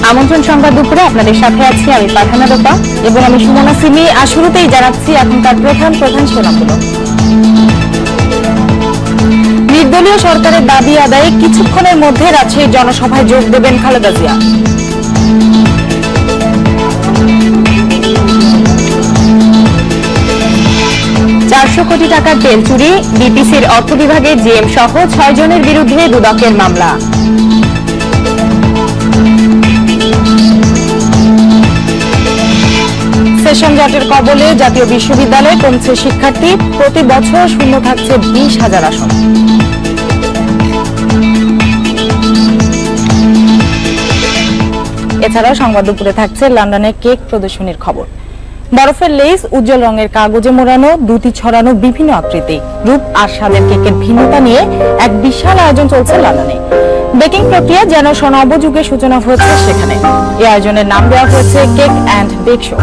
আমন্ত্রণ সংবাদ দুপুরে আপনাদের সাথে আছি আমি পাঠানা রূপা এবং আমি সুমনা সিমি। শুরুতেই জানাচ্ছি এখনকার প্রধান শিরোনামগুলো। নির্দলীয় সরকারের দাবি আদায়ে কিছুক্ষণের মধ্যে রাজশাহীর জনসভায় যোগ দেবেন খালেদা জিয়া। $400 কোটি টাকার তেল চুরি, বিপিসির অর্থ বিভাগের জিএম সহ 6 জনের বিরুদ্ধে দুদকের মামলা। সেশন জটের কবলে জাতীয় বিশ্ববিদ্যালয়ে কমছে শিক্ষার্থী, প্রতি বছর শূন্য থাকছে 20,000 আসন। এছাড়াও সংবাদ দুপুরে থাকছে লন্ডনে কেক প্রদর্শনীর খবর। বরফের লেস, উজ্জ্বল রঙের কাগজে মোড়ানো, দুটি ছড়ানো বিভিন্ন আকৃতি, রূপ আর স্বাদের কেকের ভিন্নতা নিয়ে এক বিশাল আয়োজন চলছে লন্ডনে। বেকিং প্রক্রিয়া যেন নবযুগের সূচনা হয়েছে সেখানে। এই আয়োজনের নাম দেওয়া হয়েছে কেক অ্যান্ড বেক শো।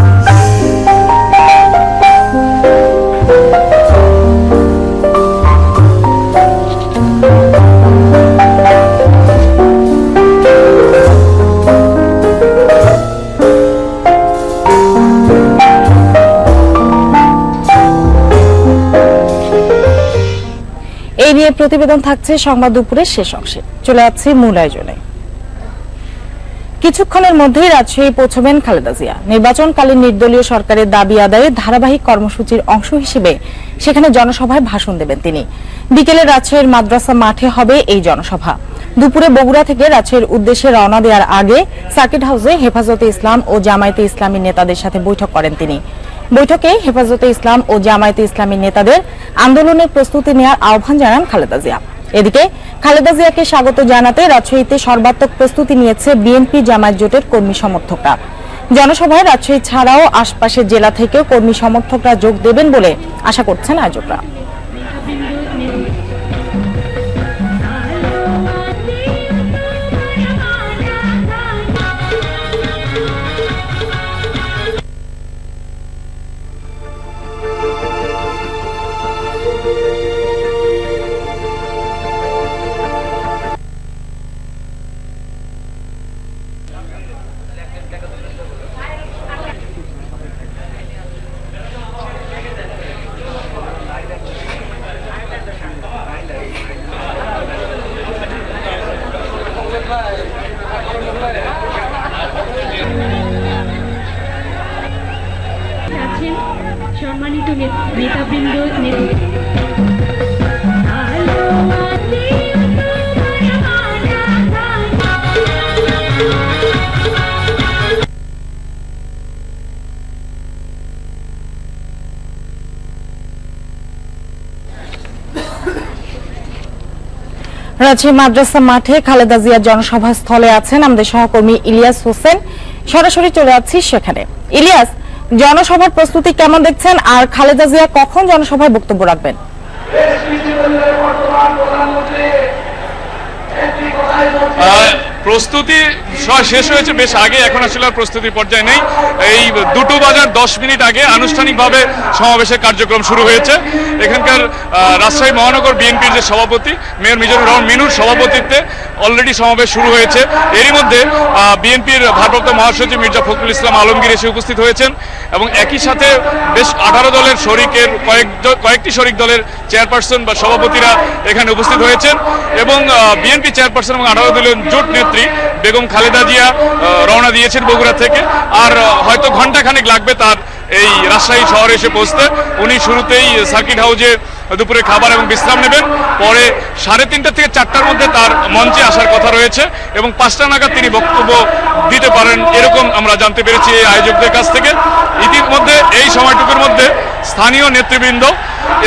এই নিয়ে প্রতিবেদন থাকছে সংবাদ দুপুরের শেষ অংশে। চলে যাচ্ছি মূল আয়োজনে। কিছুক্ষণের মধ্যেই রাজশাহী পৌঁছবেন খালেদা জিয়া। নির্বাচনকালীন নির্দলীয় সরকারের দাবি আদায়ে ধারাবাহিক কর্মসূচির অংশ হিসেবে সেখানে জনসভায় ভাষণ দেবেন তিনি। বিকেলে রাজশাহীর মাদ্রাসা মাঠে হবে এই জনসভা। দুপুরে বগুড়া থেকে রাজশাহীর উদ্দেশ্যে রওনা দেওয়ার আগে সার্কিট হাউসে হেফাজতে ইসলাম ও জামায়াতে ইসলামীর নেতাদের সাথে বৈঠক করেন তিনি। বৈঠকে হেফাজতে ইসলাম ও জামায়াতে ইসলামীর নেতাদের আন্দোলনের প্রস্তুতি নেওয়ার আহ্বান জানান খালেদা জিয়া। এদিকে খালেদা জিয়াকে স্বাগত জানাতে রাজশাহীতে সর্বাত্মক প্রস্তুতি নিয়েছে বিএনপি জামায়াত জোটের কর্মী সমর্থকরা। জনসভায় রাজশাহী ছাড়াও আশপাশের জেলা থেকেও কর্মী সমর্থকরা যোগ দেবেন বলে আশা করছেন আয়োজকরা। সম্মানিত নেতাবৃন্দ, রাজশাহী মাদ্রাসা মাঠে খালেদা জিয়ার জনসভা স্থলে আছেন আমাদের সহকর্মী ইলিয়াস হোসেন। সরাসরি চলে যাচ্ছি সেখানে। ইলিয়াস, জনসভার প্রস্তুতি কেমন দেখছেন, আর খালেদা জিয়া কখন জনসভায় বক্তব্য রাখবেন? প্রস্তুতি শেষ হয়েছে বেশ আগে, এখন আসলে প্রস্তুতি পর্যায়ে নেই। এই 2:10 আগে আনুষ্ঠানিকভাবে সমাবেশের কার্যক্রম শুরু হয়েছে। এখানকার রাজশাহী মহানগর বিএনপির যে সভাপতি মেয়র মিজানুর রহমান মিনুর সভাপতিত্বে অলরেডি সমাবেশ শুরু হয়েছে। এরই মধ্যে বিএনপির ভারপ্রাপ্ত মহাসচিব মির্জা ফখরুল ইসলাম আলমগীর এসে উপস্থিত হয়েছেন এবং একই সাথে বেশ 18 দলের শরিকের কয়েকটি শরিক দলের চেয়ারপারসন বা সভাপতিরা এখানে উপস্থিত হয়েছেন এবং বিএনপি চেয়ারপারসন এবং 18 দলীয় জোট নেত্রী বেগম খালেদা জিয়া রওনা দিয়েছেন বগুড়া থেকে। আর হয়তো ঘন্টাখানেক লাগবে তার এই রাজশাহী শহরে এসে পৌঁছতে। উনি শুরুতেই সার্কিট হাউসে দুপুরে খাবার এবং বিশ্রাম নেবেন, পরে 3:30 থেকে 4টার মধ্যে তার মঞ্চে আসার কথা রয়েছে এবং 5টা নাগাদ তিনি বক্তব্য দিতে পারেন এরকম আমরা জানতে পেরেছি এই আয়োজকদের কাছ থেকে। ইতিমধ্যে এই সময়টুকুর মধ্যে স্থানীয় নেতৃবৃন্দ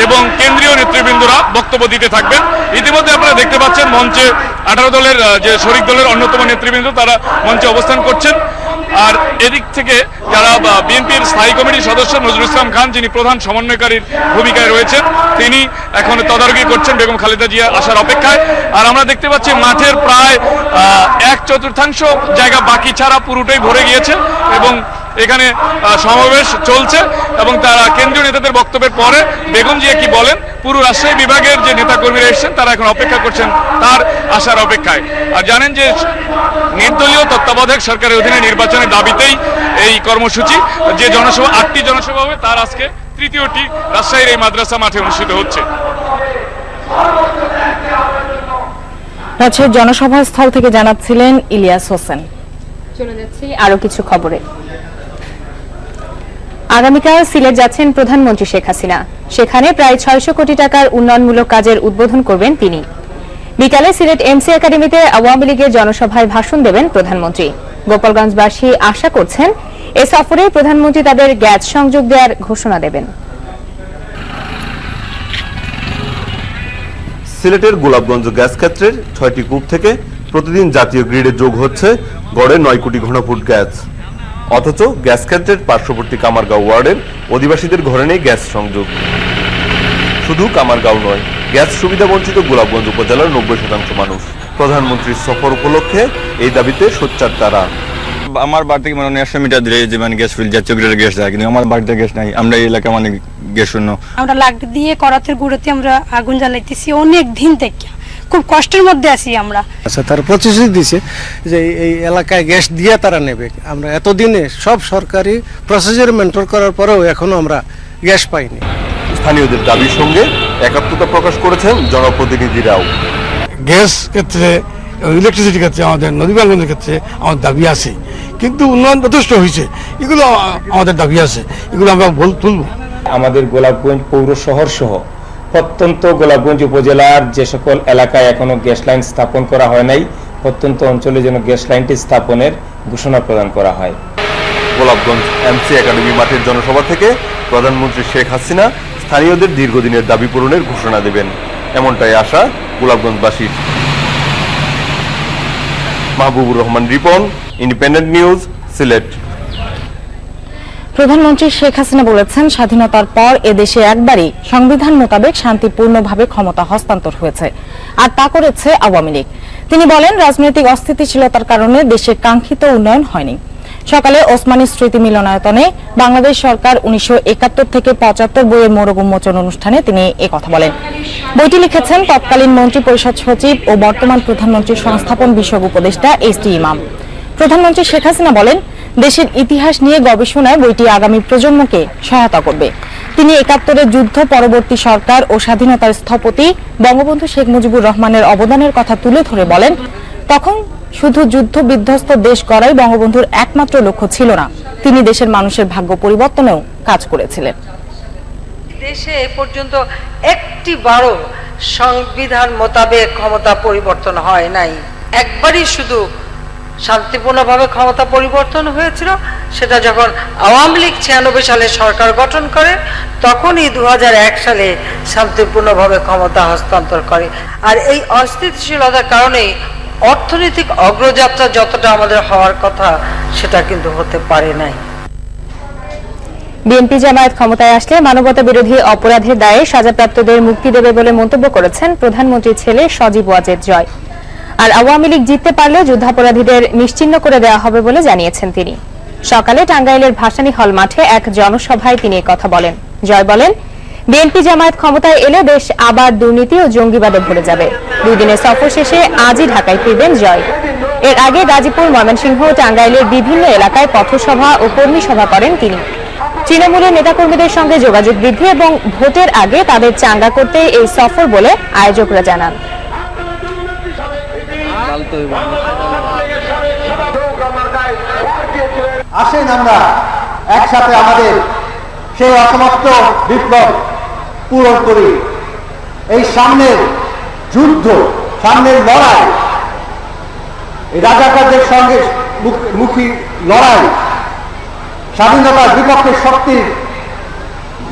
এবং কেন্দ্রীয় নেতৃবৃন্দরা বক্তব্য দিতে থাকবেন। ইতিমধ্যে আপনারা দেখতে পাচ্ছেন মঞ্চে 18 দলের যে শরিক দলের অন্যতম নেতৃবৃন্দ তারা মঞ্চে অবস্থান করছেন। আর এদিক থেকে যারা বিএনপির স্থায়ী কমিটির সদস্য নজরুল ইসলাম খান, যিনি প্রধান সমন্বয়কারীর ভূমিকায় রয়েছেন, তিনি এখন তদারকি করছেন বেগম খালেদা জিয়া আসার অপেক্ষায়। আর আমরা দেখতে পাচ্ছি মাঠের প্রায় 1/4 জায়গা বাকি ছাড়া পুরোটাই ভরে গিয়েছে এবং এখানে সমাবেশ চলছে এবং তারা কেন্দ্রীয় নেতাদের বক্তব্যের পরে বেগম জিয়া কি বলেন পুরো রাজশাহী বিভাগের যে নেতাকর্মীরা এসেছেন তারা এখন অপেক্ষা করছেন তার আসার অপেক্ষায়। আর জানেন যে নির্দলীয় তত্ত্বাবধায়ক সরকারের অধীনে নির্বাচনের দাবিতেই এই কর্মসূচি, যে জনসভা 8টি জনসভা হবে তার আজকে তৃতীয়টি রাজশাহীর এই মাদ্রাসা মাঠে অনুষ্ঠিত হচ্ছে। রাজশাহীর জনসভা স্থল থেকে জানাচ্ছিলেন ইলিয়াস হোসেন। চলে যাচ্ছি আরো কিছু খবরে। আগামীকাল সিলেট যাচ্ছেন প্রধানমন্ত্রী শেখ হাসিনা। সেখানে প্রায় 600 কোটি টাকার উন্নয়নমূলক কাজের উদ্বোধন করবেন তিনি। বিকালে সিলেট এমসি একাডেমিতে আওয়ামী লীগের জনসভায় ভাষণ দেবেন প্রধানমন্ত্রী। গোপালগঞ্জবাসী আশা করছেন এ সফরে প্রধানমন্ত্রী তাদের গ্যাস সংযোগ দেওয়ার ঘোষণা দেবেন। সিলেটের গোলাপগঞ্জ গ্যাস ক্ষেত্রের 6টি কূপ থেকে প্রতিদিন জাতীয় গ্রিডে যোগ হচ্ছে গড়ে 9 কোটি ঘনফুট গ্যাস। অথচ গ্যাস ক্ষেত্রের পার্শ্ববর্তী কামারগাঁও ওয়ার্ডের অধিবাসীদের ঘরে নেই গ্যাস সংযোগ। শুধু কামারগাঁও নয়, গ্যাস সুবিধা বঞ্চিত গোলাপগঞ্জ উপজেলার 90% মানুষ। প্রধানমন্ত্রীর সফর উপলক্ষে এই দাবিতে সোচ্চার তারা। আমার বাড়ি থেকে মানে 100 মিটার দূরে যে মানে গ্যাস ফিল জাতীয় গ্রিডের গ্যাস যায়, কিন্তু আমার বাড়িতে গ্যাস নাই। আমরা এই এলাকা মানে গ্যাস শূন্য। আমরা লাকড়ি দিয়ে করাতের গুঁড়োতে আমরা আগুন জ্বালাইতেছি অনেক দিন থেকে, খুব কষ্টের মধ্যে আছি আমরা। আচ্ছা, তারা প্রতিশ্রুতি দিয়েছে যে এই এলাকায় গ্যাস দিয়ে তারা নেবে। আমরা এতদিনে সব সরকারি প্রসিজার মেনটেন করার পরেও এখনো আমরা গ্যাস পাইনি। স্থানীয়দের দাবির সঙ্গে একাত্মতা প্রকাশ করেছেন জনপ্রতিনিধিরাও। গ্যাস ক্ষেত্রে, ইলেকট্রিসিটি ক্ষেত্রে, আমাদের নদী বাঙ্গনের ক্ষেত্রে আমাদের দাবি আছে, কিন্তু উন্নয়ন যথেষ্ট হয়েছে। এগুলো আমাদের দাবি আছে, এগুলো আমরা তুলব। আমাদের গোলাপগঞ্জ পৌর শহর সহ প্রত্যন্ত গোলাপগঞ্জ উপজেলার যে সকল এলাকায় এখনো গ্যাস লাইন স্থাপন করা হয় নাই, প্রত্যন্ত অঞ্চলে যেন গ্যাস লাইনটি স্থাপনের ঘোষণা প্রদান করা হয়। গোলাপগঞ্জ এমসি একাডেমি মাঠের জনসভা থেকে প্রধানমন্ত্রী শেখ হাসিনা স্থানীয়দের দীর্ঘদিনের দাবি পূরণের ঘোষণা দেবেন, এমনটাই আশা গোলাপগঞ্জবাসীর। Mahbubur Rahman Ripon, independent news, Sylhet. প্রধানমন্ত্রী শেখ হাসিনা বলেছেন, স্বাধীনতার পর এদেশে একবারই সংবিধান মোতাবেক শান্তিপূর্ণভাবে ক্ষমতা হস্তান্তর হয়েছে, আর তা করেছে আওয়ামী লীগ। তিনি বলেন, রাজনৈতিক অস্থিতিশীলতার কারণে দেশে কাঙ্ক্ষিত উন্নয়ন হয়নি। সকালে ওসমানী স্মৃতি মিলনায়তনে বাংলাদেশ সরকার 1971 থেকে 75 বইয়ের মোড়ক উন্মোচন অনুষ্ঠানে তিনি একথা বলেন। বইটি লিখেছেন তৎকালীন মন্ত্রী পরিষদ সচিব ও বর্তমান প্রধানমন্ত্রীর সংস্থাপন বিষয়ক উপদেষ্টা এস.টি. ইমাম। প্রধানমন্ত্রী শেখ হাসিনা বলেন, দেশের ইতিহাস নিয়ে গবেষণায় বইটি আগামী প্রজন্মকে সহায়তা করবে। তিনি 71-এর যুদ্ধ পরবর্তী সরকার ও স্বাধীনতার স্থপতি বঙ্গবন্ধু শেখ মুজিবুর রহমানের অবদানের কথা তুলে ধরে বলেন, তখন শুধু যুদ্ধ বিধ্বস্ত দেশ গড়াই বঙ্গবন্ধুর একমাত্র লক্ষ্য ছিল না, তিনি দেশের মানুষের ভাগ্য পরিবর্তনেও কাজ করেছিলেন। দেশে এ পর্যন্ত একটি বারও সংবিধান মোতাবেক ক্ষমতা পরিবর্তন হয় নাই। একবারই শুধু শান্তিপূর্ণভাবে ক্ষমতা পরিবর্তন হয়েছিল, সেটা যখন আওয়ামী লীগ 96 সালে সরকার গঠন করে, তখনই 2001 সালে শান্তিপূর্ণভাবে ক্ষমতা হস্তান্তর করে। আর এই অস্থিতিশীলতার কারণেই অর্থনৈতিক অগ্রযাত্রা যতটা আমাদের হওয়ার কথা সেটা কিন্তু হতে পারে নাই। বিএনপি জামায়াত ক্ষমতায় আসলে মানবতা বিরোধী অপরাধের দায়ে সাজাপ্রাপ্তদের মুক্তি দেবে বলে মন্তব্য করেছেন প্রধানমন্ত্রীর ছেলে সজীব ওয়াজেদ জয়। আর আওয়ামী লীগ জিততে পারলে যুদ্ধাপরাধীদের নিশ্চিহ্ন করে দেওয়া হবে বলে জানিয়েছেন তিনি। সকালে টাঙ্গাইলের ভাসানী হল মাঠে এক জনসভায় তিনি কথা বলেন। জয় বলেন, বিএনপি জামায়াত ক্ষমতায় এলে দেশ আবার দুর্নীতি ও জঙ্গিবাদে ভরে যাবে। 2 দিনের সফর শেষে আজই ঢাকায় ফিরবেন জয়। এর আগে গাজীপুর, ময়মনসিংহ ও টাঙ্গাইলের বিভিন্ন এলাকায় পথসভা ও কর্মী সভা করেন তিনি। তৃণমূলের নেতাকর্মীদের সঙ্গে যোগাযোগ বৃদ্ধি এবং ভোটের আগে তাদের চাঙ্গা করতে এই সফর বলে আয়োজকরা জানান। আসেন আমরা একসাথে আমাদের সেই অসমাপ্ত বিপ্লব পূরণ করি। এই সামনের যুদ্ধ, সামনের লড়াই, এই রাজাকারদের সঙ্গে মুখী লড়াই, স্বাধীনতার বিপক্ষে শক্তির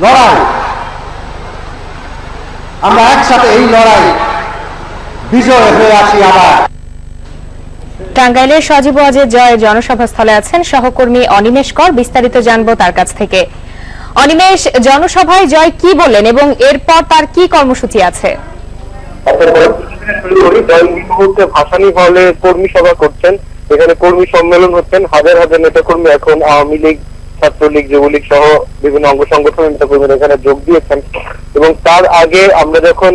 লড়াই, আমরা একসাথে এই লড়াই বিজয় হয়ে আসি আবার। টাঙ্গাইলের সজীব ওয়াজেদ জয় জনসভাস্থলে আছেন সহকর্মী অনিমেষ কর। বিস্তারিত জানবো তার কাছ থেকে। অনিমেষ, জনসভায় জয় কি বললেন এবং এরপর তার কি কর্মসূচি আছে? ভাসানী হলে কর্মী সভা করছেন, এখানে কর্মী সম্মেলন হচ্ছেন। হাজার হাজার নেতাকর্মী এখন আওয়ামী লীগ ছাত্রলীগ, যুবলীগ সহ বিভিন্ন অঙ্গ সংগঠনের নেতাকর্মীরা এখানে যোগ দিয়েছেন। এবং তার আগে আমরা যখন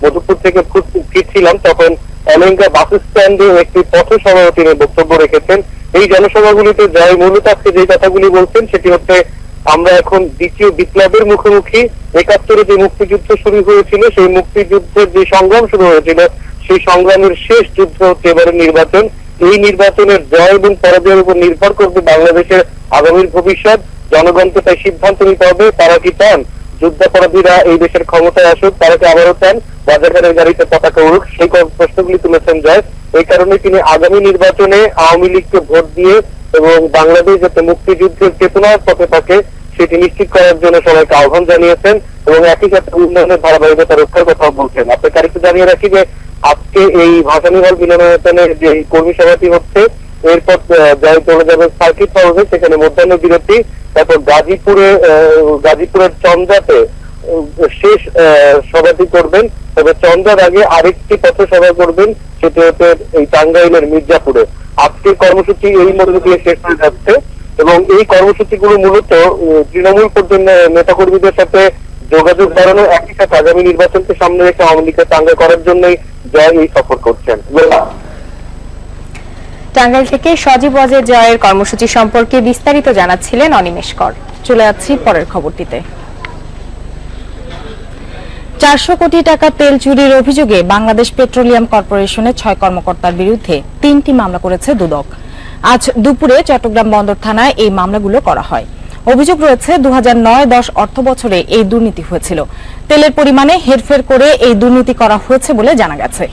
মধুপুর থেকে ফিরছিলাম তখন এলেঙ্গা বাস স্ট্যান্ডে একটি পথসভায় তিনি বক্তব্য রেখেছেন। এই জনসভাগুলিতে জয় মূলত আজকে যে কথাগুলি বলছেন সেটি হচ্ছে, আমরা এখন দ্বিতীয় বিপ্লবের মুখোমুখি। ৭১-এ যে মুক্তিযুদ্ধ শুরু হয়েছিল, সেই মুক্তিযুদ্ধের যে সংগ্রাম শুরু হয়েছিল, সেই সংগ্রামের শেষ যুদ্ধ হচ্ছে এবারের নির্বাচন। এই নির্বাচনের জয় এবং পরাজয়ের উপর নির্ভর করবে বাংলাদেশের আগামীর ভবিষ্যৎ। জনগণকে তাই সিদ্ধান্ত নিতে হবে, তারা কি চান যুদ্ধাপরাধীরা এই দেশের ক্ষমতায় আসুক, তারা কি আবারও চান বাজারঘাটের গাড়িতে পতাকা উড়ুক, সেই প্রশ্নগুলি তুলেছেন জয়। এই কারণে তিনি আগামী নির্বাচনে আওয়ামী লীগকে ভোট দিয়ে এবং বাংলাদেশ যাতে মুক্তিযুদ্ধের চেতনার পথে থাকে সেটি নিশ্চিত করার জন্য সবাইকে আহ্বান জানিয়েছেন এবং একই সাথে উন্নয়নের ধারাবাহিকতা রক্ষার কথা বলছেন। আপনাকে আরেকটু জানিয়ে রাখি যে আজকে এই ভাসানী হল মিলনায়তনের যে কর্মী সভাটি হচ্ছে, এরপর জয় চলে যাবে সার্কিট হাউসে, সেখানে মধ্যাহ্ন বিরতি। তারপর গাজীপুরের চন্দ্রাতে শেষ সভাটি করবেন। তবে চন্দ্রার আগে আরেকটি পথসভা করবেন, সেটি হচ্ছে এই টাঙ্গাইলের মির্জাপুরে। আজকের কর্মসূচি এই মধ্য দিয়ে শেষ হয়ে যাচ্ছে এবং এই কর্মসূচিগুলো মূলত তৃণমূল পর্যন্ত নেতাকর্মীদের সাথে যোগাযোগ বাড়ানো, একই সাথে আগামী নির্বাচনকে সামনে রেখে আওয়ামী লীগকে চাঙ্গা করার জন্যই জয় এই সফর করছেন। টাঙ্গাইল থেকে সজীব ওয়াজেদ জয়ের কর্মসূচি সম্পর্কে বিস্তারিত জানাচ্ছিলেন অনিমেষ কর। চলে যাচ্ছি পরের খবরটিতে। 400 কোটি টাকা তেল চুরির অভিযোগে বাংলাদেশ পেট্রোলিয়াম কর্পোরেশনের 6 কর্মকর্তার বিরুদ্ধে 3টি মামলা করেছে দুদক। আজ দুপুরে চট্টগ্রাম বন্দর থানায় এই মামলাগুলো করা হয়। অভিযোগ রয়েছে 2009-10 অর্থ বছরে এই দুর্নীতি হয়েছিল। তেলের পরিমাণে হেরফের করে এই দুর্নীতি করা হয়েছে বলে জানা গেছে।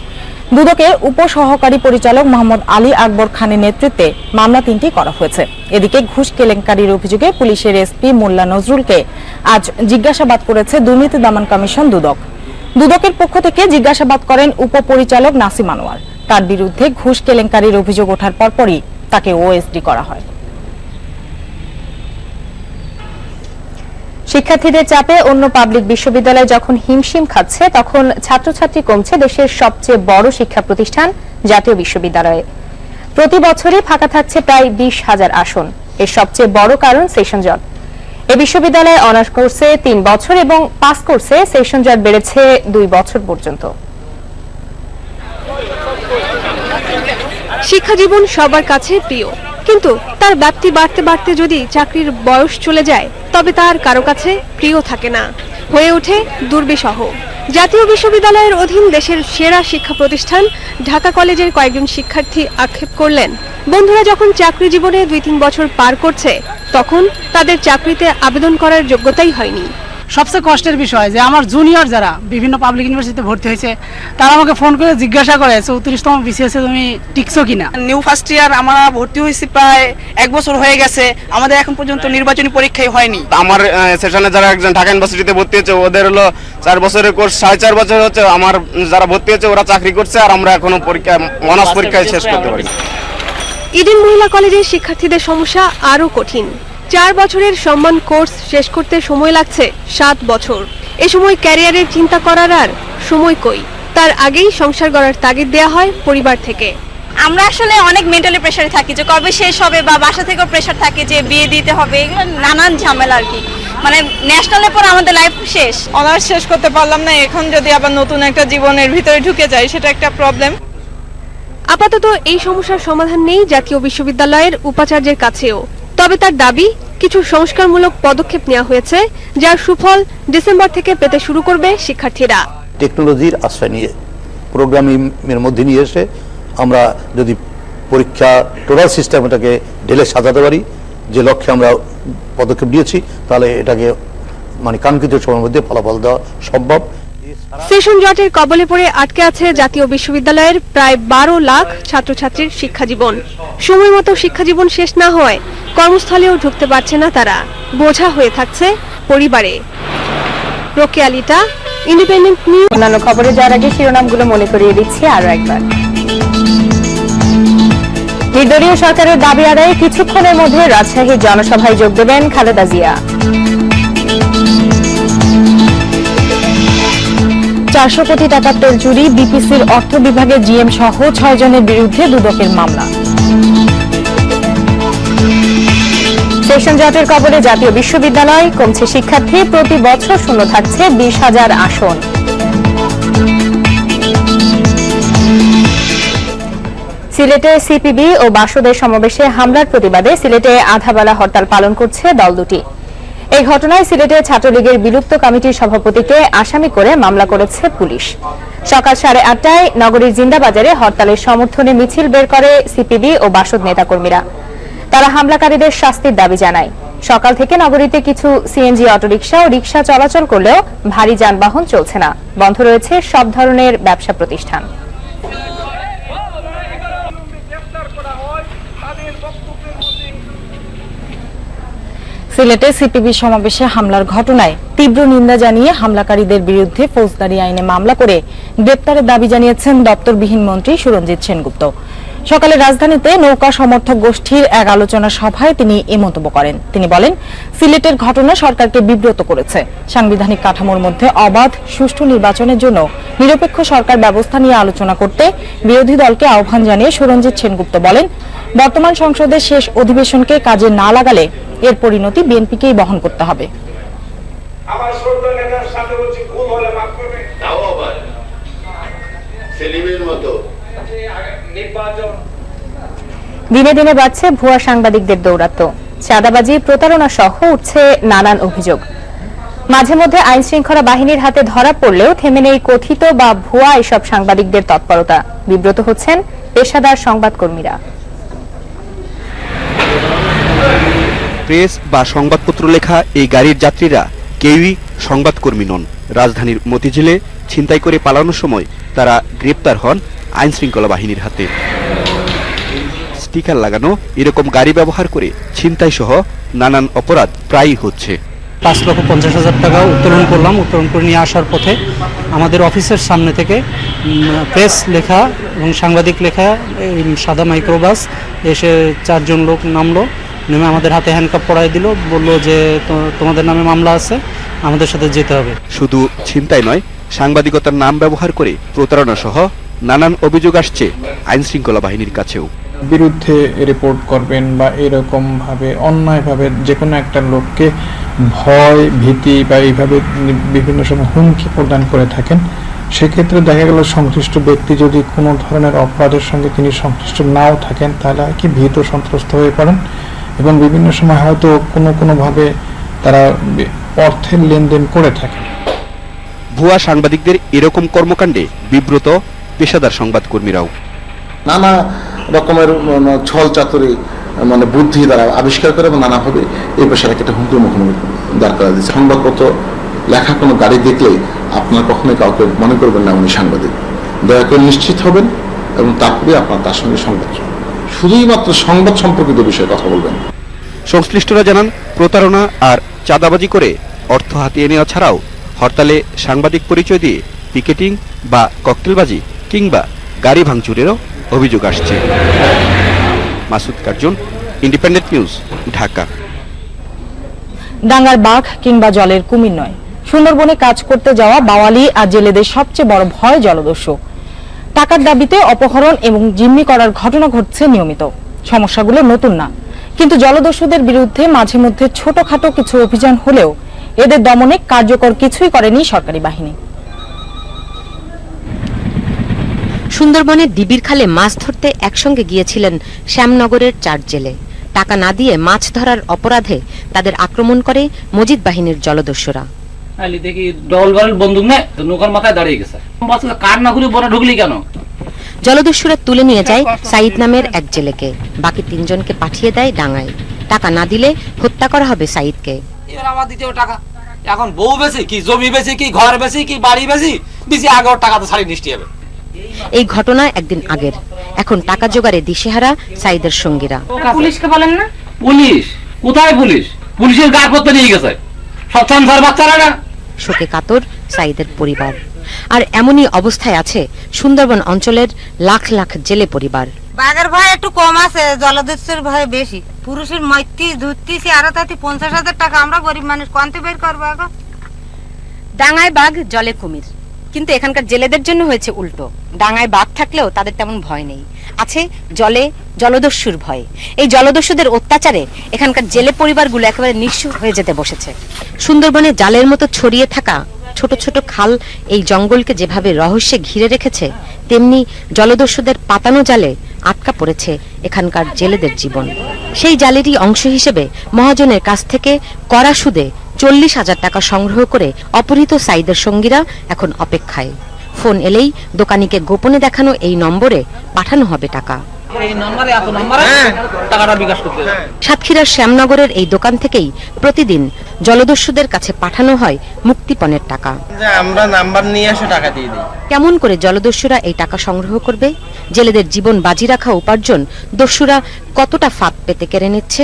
দুদকের উপসহকারী পরিচালক মোহাম্মদ আলী আকবর খানের নেতৃত্বে মামলা 3টি করা হয়েছে। এদিকে ঘুষ কেলেঙ্কারির অভিযোগে পুলিশের এসপি মোল্লা নজরুলকে আজ জিজ্ঞাসাবাদ করেছে দুর্নীতি দমন কমিশন দুদক। দুদকের পক্ষ থেকে জিজ্ঞাসাবাদ করেন উপপরিচালক নাসিম আনোয়ার। তার বিরুদ্ধে ঘুষ কেলেঙ্কারির অভিযোগ ওঠার পরপরই তাকে ওএসডি করা হয়। শিক্ষার্থীদের চাপে অন্য পাবলিক বিশ্ববিদ্যালয় যখন হিমশিম খাচ্ছে, তখন ছাত্রছাত্রী কমছে দেশের সবচেয়ে বড় শিক্ষা প্রতিষ্ঠান জাতীয় বিশ্ববিদ্যালয়ে। প্রতি বছরই ফাঁকা থাকছে প্রায় 20,000 আসন। এর সবচেয়ে বড় কারণ সেশন জট। এই বিশ্ববিদ্যালয়ে অনার্স কোর্সে 3 বছর এবং পাস কোর্সে সেশন জট বেড়েছে 2 বছর পর্যন্ত। শিক্ষা জীবন সবার কাছে প্রিয়, কিন্তু তার ব্যাপ্তি বাড়তে বাড়তে যদি চাকরির বয়স চলে যায় তবে তার কারো কাছে প্রিয় থাকে না, হয়ে ওঠে দুর্বিষহ। জাতীয় বিশ্ববিদ্যালয়ের অধীন দেশের সেরা শিক্ষা প্রতিষ্ঠান ঢাকা কলেজের কয়েকজন শিক্ষার্থী আক্ষেপ করলেন, বন্ধুরা যখন চাকরি জীবনে 2-3 বছর পার করছে তখন তাদের চাকরিতে আবেদন করার যোগ্যতাই হয়নি। সবচেয়ে কষ্টের বিষয় যে আমার জুনিয়র যারা বিভিন্ন পাবলিক ইউনিভার্সিটিতে ভর্তি হয়েছে, তারা আমাকে ফোন করে জিজ্ঞাসা করে 34তম বিসিএসে তুমি টিকছো কিনা। নিউ ফার্স্ট ইয়ার আমরা ভর্তি হয়েছি, প্রায় 1 বছর হয়ে গেছে, আমাদের এখন পর্যন্ত নির্বাচনী পরীক্ষাই হয়নি। আমার সেশনে যারা একজন ঢাকা ইউনিভার্সিটিতে ভর্তি হয়েছে ওদের হলো 4 বছরের কোর্স, 4.5 বছর হচ্ছে। আমার যারা ভর্তি হয়েছে ওরা চাকরি করছে আর আমরা এখনো পরীক্ষা অনার্স পরীক্ষায় শেষ করতে পারি। ইডেন মহিলা কলেজের শিক্ষার্থীদের সমস্যা আরো কঠিন। 4 বছরের সম্মান কোর্স শেষ করতে সময় লাগছে 7 বছর। এ সময় ক্যারিয়ারের চিন্তা করার আর সময় কই, তার আগেই সংসার গড়ার তাগিদ দেয়া হয় পরিবার থেকে। আমরা আসলে অনেক মেন্টালি প্রেসারে থাকি যে কবে শেষ হবে, বা বাসা থেকেও প্রেসার থাকে যে বিয়ে দিতে হবে, এগুলো নানান ঝামেলা আর কি। মানে ন্যাশনালের পর আমাদের লাইফ শেষ, অনার্স শেষ করতে পারলাম না, এখন যদি আবার নতুন একটা জীবনের ভিতরে ঢুকে যাই সেটা একটা প্রবলেম। আপাতত এই সমস্যার সমাধান নেই জাতীয় বিশ্ববিদ্যালয়ের উপাচার্যের কাছেও, তবে তার দাবি কিছু সংস্কারমূলক পদক্ষেপ নেওয়া হয়েছে, যার সুফল ডিসেম্বর থেকে পেতে শুরু করবে শিক্ষার্থীরা। টেকনোলজির আশ্রয় নিয়ে প্রোগ্রামিংয়ের মধ্যে নিয়ে এসে আমরা যদি পরীক্ষা টোটাল সিস্টেমটাকে ঢেলে সাজাতে পারি, যে লক্ষ্যে আমরা পদক্ষেপ নিয়েছি, তাহলে এটাকে মানে কাঙ্ক্ষিত সময়ের মধ্যে ফলাফল দেওয়া সম্ভব। সেশন জটের কবলে পড়ে আটকে আছে জাতীয় বিশ্ববিদ্যালয়ের প্রায় 12 লাখ ছাত্রছাত্রীর শিক্ষাজীবন। সময় মতো শিক্ষাজীবন শেষ না হয় কর্মস্থলেও ঢুকতে পারছে না তারা, বোঝা হয়ে থাকছে পরিবারে। Rokeya Lita, independent news. অন্যান্য খবরে যাওয়ার আগে শিরোনামগুলো মনে করিয়ে দিচ্ছি আরো একবার। নির্দলীয় সরকারের দাবি আদায়ে কিছুক্ষণের মধ্যে রাজশাহীর জনসভায় যোগ দেবেন খালেদা জিয়া। 400 কোটি টাকার তেল চুরি, বিপিসির অর্থ বিভাগের জিএম সহ 6 জনের বিরুদ্ধে দুদকের মামলা। ইলেকশন জটের কবলে জাতীয় বিশ্ববিদ্যালয়, কমছে শিক্ষার্থী, প্রতি বছর শূন্য থাকছে 20,000 আসন। সিলেটে সিপিবি ও বাসদের সমাবেশে হামলার প্রতিবাদে সিলেটে আধাবেলা হরতাল পালন করছে দল দুটি। এই ঘটনায় সিলেটে ছাত্রলীগের বিলুপ্ত কমিটির সভাপতিকে আসামি করে মামলা করেছে পুলিশ। সকাল 8:30টায় নগরীর জিন্দাবাজারে হরতালের সমর্থনে মিছিল বের করে সিপিবি ও বাসদ নেতাকর্মীরা। তারা হামলাকারীদের শাস্তির দাবি জানায়। সকাল থেকে নগরীতে কিছু সিএনজি অটোরিকশা ও রিকশা চলাচল করলেও ভারী যানবাহন চলছে না। বন্ধ রয়েছে সব ধরনের ব্যবসা প্রতিষ্ঠান। সিলেটে সিপিবি সমাবেশে হামলার ঘটনায় তীব্র নিন্দা জানিয়ে হামলাকারীদের বিরুদ্ধে ফৌজদারি আইনে মামলা করে গ্রেপ্তারের দাবি জানিয়েছেন দপ্তরবিহীন মন্ত্রী সুরঞ্জিত সেনগুপ্ত। সকালে রাজধানীতে নৌকা সমর্থক গোষ্ঠীর এক আলোচনা সভায় তিনি এই মন্তব্য করেন। তিনি বলেন, সিলেটের ঘটনা সরকারকে বিব্রত করেছে। সাংবিধানিক কাঠামোর মধ্যে অবাধ সুষ্ঠু নির্বাচনের জন্য নিরপেক্ষ সরকার ব্যবস্থা নিয়ে আলোচনা করতে বিরোধী দলকে আহ্বান জানিয়ে সুরঞ্জিত সেনগুপ্ত বলেন, বর্তমান সংসদের শেষ অধিবেশনকে কাজে না লাগালে এর পরিণতি বিএনপিকেই বহন করতে হবে। দিনে দিনে বাড়ছে ভুয়া সাংবাদিকদের দৌরাত্ম্য, চাঁদাবাজি, প্রতারণা সহ উঠছে নানান অভিযোগ। মাঝে মধ্যে আইন শৃঙ্খলা বাহিনীর হাতে ধরা পড়লেও থেমে নেই কথিত বা ভুয়া এসব সাংবাদিকদের তৎপরতা। বিব্রত হচ্ছেন পেশাদার সংবাদকর্মীরা। প্রেস বা সংবাদপত্র লেখা এই গাড়ির যাত্রীরা কেউই সংবাদকর্মী নন। রাজধানীর মতিঝিলে ছিনতাই করে পালানোর সময় তারা গ্রেপ্তার হন আইন শৃঙ্খলা বাহিনীর হাতে। স্টিকার লাগানো এরকম গাড়ি ব্যবহার করে ছিনতাই সহ নানান অপরাধ প্রায়ই হচ্ছে। 5,50,000 টাকা উত্তোলন করলাম। উত্তোলন করে নিয়ে আসার পথে আমাদের অফিসের সামনে থেকে প্রেস লেখা এবং সাংবাদিক লেখা সাদা মাইক্রোবাস এসে 4 জন লোক নামলো। নেমে আমাদের হাতে হ্যান্ডকাপ পরাই দিল, বললো যে তোমাদের নামে মামলা আছে, আমাদের সাথে যেতে হবে। শুধু ছিনতাই নয়, সাংবাদিকতার নাম ব্যবহার করে প্রতারণা সহ নানান অভিযোগ আসছে আইন শৃঙ্খলা বাহিনীর কাছেও। বিরুদ্ধে রিপোর্ট করবেন বা এরকম ভাবে অন্যায়ভাবে যে কোনো একটা লোককে ভয়, ভীতি বা এইভাবে বিভিন্ন সময় হুমকি প্রদান করে থাকেন, সেক্ষেত্রে দেখা গেল সংশ্লিষ্ট ব্যক্তি যদি কোনো ধরনের অপরাধের সঙ্গে তিনি সংশ্লিষ্ট নাও থাকেন, তাহলে আর কি ভীত সন্ত্রস্ত হয়ে পড়েন এবং বিভিন্ন সময় হয়তো কোনোভাবে তারা অর্থের লেনদেন করে থাকেন। ভুয়া সাংবাদিকদের এরকম কর্মকাণ্ডে বিব্রত পেশাদার সংবাদকর্মীরাও। নানা রকমের ছল চাতুরি বুদ্ধি দ্বারা আবিষ্কার করে এবং নানাভাবে এই পেশাটাকে একটা হুমকির মুখোমুখি দাঁড় করা দিচ্ছে। সংবাদপত্র লেখা কোনো গাড়ি দেখলেই আপনারা কখনোই কাউকে মনে করবেন না উনি সাংবাদিক। দয়া করে নিশ্চিত হবেন এবং তারপরে আপনার তার সঙ্গে সংবাদ, শুধুই মাত্র সংবাদ সম্পর্কিত বিষয়ে কথা বলবেন। সংশ্লিষ্টরা জানান, প্রতারণা আর চাঁদাবাজি করে অর্থ হাতিয়ে নেওয়া ছাড়াও হরতালে সাংবাদিক পরিচয় দিয়ে পিকেটিং বা ককটেলবাজি কিংবা গাড়ি ভাঙচুরেরও অভিযোগ আসছে। Masud Karzon, independent news, Dhaka. ডাঙ্গার বাঘ কিংবা জলের কুমির নয়, সুন্দরবনে কাজ করতে যাওয়া বাওয়ালি আর জেলেদের সবচেয়ে বড় ভয় জলদস্যু। টাকার দাবিতে অপহরণ এবং জিম্মি করার ঘটনা ঘটছে নিয়মিত। সমস্যাগুলো নতুন না, কিন্তু জলদস্যুদের বিরুদ্ধে মাঝে মধ্যে ছোটখাটো কিছু অভিযান হলেও এদের দমনে কার্যকর কিছুই করেনি সরকারি বাহিনী। সুন্দরবনের ডিবির খালে মাছ ধরতে একসঙ্গে গিয়েছিলেন শ্যামনগরের 4 জেলে। টাকা না দিয়ে মাছ ধরার অপরাধে তাদের আক্রমণ করে মজিদ বাহিনীর জলদস্যুরা। দেখি ডবল ব্যারেল বন্দুক নেয়, নৌকার মাথায় দাঁড়িয়ে গেছে। কার না ঘুরে বড় ঢুকলি কেন? জলদস্যুরা তুলে নিয়ে যায় সাইদ নামের এক জেলেকে, বাকি 3 জনকে পাঠিয়ে দেয় ডাঙ্গায়। টাকা না দিলে হত্যা করা হবে সাইদকে। এবার আমার দ্বিতীয় টাকা, এখন বউ বেশি কি, জমি বেশি কি, ঘর বেশি কি, বাড়ি বেশি দিছি, আগে ওর টাকা তো ছাড়িয়ে নিষ্টি হবে। এই ঘটনা একদিন আগের। এখন টাকা জোগাড়ে দিশেহারা সাইদের সঙ্গীরা। পুলিশকে বলেন না? পুলিশ কোথায়? পুলিশ পুলিশের গায়ে করতে নিয়ে গেছে সব সংসার বাচ্চারা না। শোকে কাতর সাইদের পরিবার। আর এমনই অবস্থায় আছে সুন্দরবন অঞ্চলের লাখ লাখ জেলে পরিবার। বাঘের ভয় একটু কম আছে, জলদস্যুর ভয় বেশি। পুরুষের মৈত্রী ধুতিছি আরো তাতে 50,000 টাকা আমরা গরিব মানুষ কোনতে বের করবো? ডাঙায় বাঘ, জলে কুমির, কিন্তু এখানকার জেলেদের জন্য হয়েছে উল্টো। ডাঙায় বাঘ থাকলেও তাদের তেমন ভয় নেই, আছে জলে জলদস্যুর ভয়। এই জলদস্যুদের অত্যাচারে এখানকার জেলে পরিবারগুলো একেবারে নিঃস্ব হয়ে যেতে বসেছে। সুন্দরবনে জালের মতো ছড়িয়ে থাকা ছোট ছোট খাল এই জঙ্গলকে যেভাবে রহস্যে ঘিরে রেখেছে, তেমনি জলদস্যুদের পাতানো জালে আটকা পড়েছে এখানকার জেলেদের জীবন। সেই জালেরই অংশ হিসেবে মহাজনের কাছ থেকে কড়া সুদে 40,000 টাকা সংগ্রহ করে অপহৃত সাইদের সঙ্গীরা এখন অপেক্ষায়। ফোন এলেই দোকানিকে গোপনে দেখানো এই নম্বরে পাঠানো হবে টাকা। সাতক্ষীরার শ্যামনগরের এই দোকান থেকেই প্রতিদিন জলদস্যুদের কাছে পাঠানো হয় মুক্তিপণের টাকা। আমরা নাম্বার নিয়ে এসে টাকা দিয়ে দিই। কেমন করে জলদস্যুরা এই টাকা সংগ্রহ করবে? জেলেদের জীবন বাজি রাখা উপার্জন দস্যুরা কতটা ফাঁদ পেতে কেড়ে নিচ্ছে?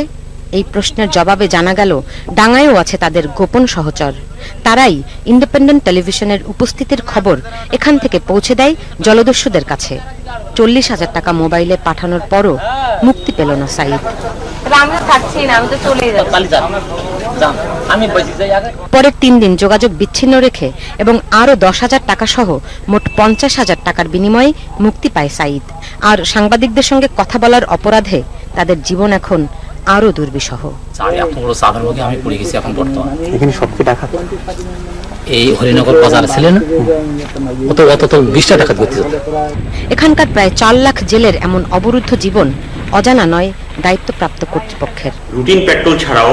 এই প্রশ্নের জবাবে জানা গেল ডাঙায়ও আছে তাদের গোপন সহচর। তারাই ইন্ডিপেন্ডেন্ট টেলিভিশনের উপস্থিতির খবর এখান থেকে পৌঁছে দেয় জলদস্যুদের কাছে। 40,000 টাকা মোবাইলে পাঠানোর পরও মুক্তি পেল না সাইদ। পরের 3 দিন যোগাযোগ বিচ্ছিন্ন রেখে এবং আরো 10,000 টাকা সহ মোট 50,000 টাকার বিনিময়ে মুক্তি পায় সাইদ। আর সাংবাদিকদের সঙ্গে কথা বলার অপরাধে তাদের জীবন এখন আরো দুর্বিষহ। আমি পড়ে গেছি এখন বর্তমানে। এখানে সব কি টাকা? এই হরিনগর বাজার ছিলেন অত 20টা টাকা করতে। এখানকার প্রায় 4 লাখ জেলের এমন অবরুদ্ধ জীবন অজানা নয় দায়িত্বপ্রাপ্ত কর্তৃপক্ষের। রুটিন পেট্রোল ছাড়াও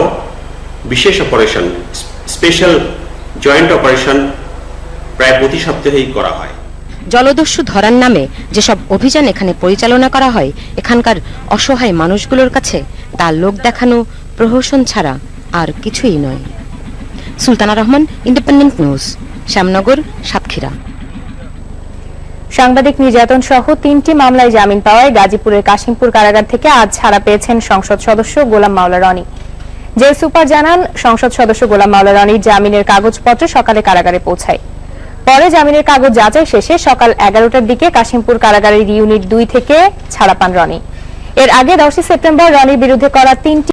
বিশেষ অপারেশন, স্পেশাল জয়েন্ট অপারেশন প্রায় প্রতি সপ্তাহেই করা হয়। জলদস্যু ধরার নামে যেসব অভিযান এখানে পরিচালনা করা হয়, এখানকার অসহায় মানুষগুলোর কাছে তা লোক দেখানো প্রহসন ছাড়া আর কিছুই নয়। Sultana Rahman, independent news, Shyamnagar, Satkhira. সাংবাদিক নির্যাতন সহ 3টি মামলায় জামিন পাওয়ায় গাজীপুরের কাশিমপুর কারাগার থেকে আজ ছাড়া পেয়েছেন সংসদ সদস্য গোলাম মাওলা রনি। জেল সুপার জানান, সংসদ সদস্য গোলাম মাওলা রনির জামিনের কাগজপত্র সকালে কারাগারে পৌঁছায়। পরে জামিনের কাগজ যাচাই শেষে সকাল 11টার দিকে কাশিমপুর কারাগারের ইউনিট 2 থেকে ছাড়া পান রনি। এর আগে 10 সেপ্টেম্বর রনির বিরুদ্ধে করা 3টি